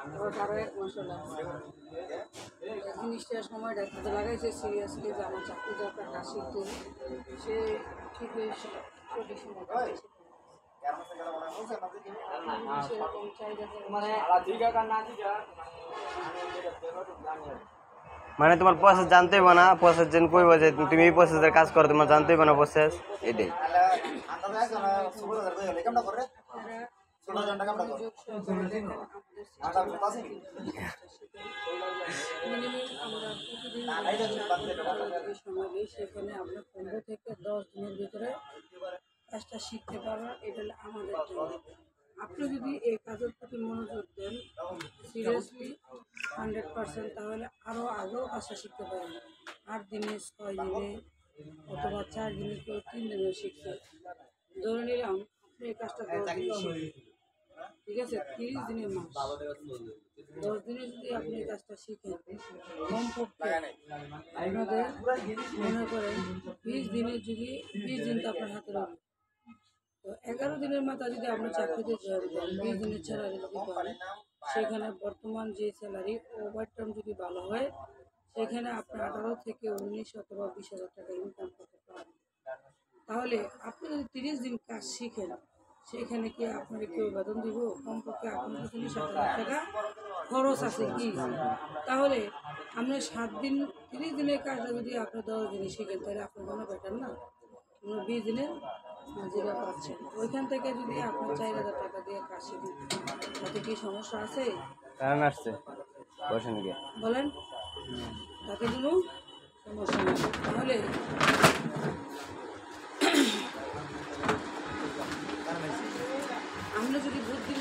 আবার কারো 1 মাসও লাগছে। জিনিসটা সময়টা কাজে লাগাইছে সিরিয়াসলি যে আমার চাকরি দরকার, কাজ শিখতে হবে। সে ঠিকই সঠিক সময় পাচ্ছে। সেরকম চাহিদা মানে তোমার প্রসেস জানতে হবে না, প্রসেস যেন কইব যে তুমি এই প্রসেসের কাজ করো, তোমার জানতে হবে না প্রসেস এটাই। সেখানে আমরা 15 থেকে 10 দিনের ভিতরে কাজটা শিখতে পারবেন। এটা হলো আমাদের জন্য। আপনি যদি এই কাজের প্রতি মনোযোগ দেন সিরিয়াসলি 100%, তাহলে আরও আগেও কাজটা শিখতে পারবেন। 8 দিনে, 6 দিনে অথবা 4 দিনে, কেউ 3 দিনেও শিখছে। ধরে নিলাম আপনি এই কাজটা 10 দিনে শিখবেন, ঠিক আছে? 30 দিনের মাস, 10 দিনে যদি আপনি এই কাজটা শিখেন, কমপক্ষে আপনাদের মনে করেন 20 দিনের যদি 20 দিন তো আপনার হাতে রইল, তো 11 দিনের মাথায় যদি আপনি চাকরিতে জয়েন করেন, 20 দিনের স্যালারি যদি পান, সেখানে বর্তমান যে স্যালারি ওভারটাইম যদি ভালো হয়, সেখানে আপনি 18 থেকে 19 অথবা 20,000 টাকা ইনকাম করতে পারবেন। তাহলে আপনি যদি 30 দিন কাজ শিখেন, সেখানে কি আপনার কেউ বেতন দিব? কমপক্ষে আপনার পিছনে 7,000 টাকা খরচ আছে কি? তাহলে আপনি 7 দিন, 30 দিনের কাজটা যদি আপনি 10 দিনে শিখেন, তাহলে আপনার জন্য বেটার না? আপনি 20 দিনের হাজিরা পাচ্ছেন। ওইখান থেকে যদি আপনার 4,000 টাকা দিয়ে কাজ শিখেন, তাতে কি সমস্যা আছে? কারণ আসছে বসেন গিয়ে বলেন, তাতে কোনো সমস্যা নেই। তাহলে আমরা যদি বুদ্ধি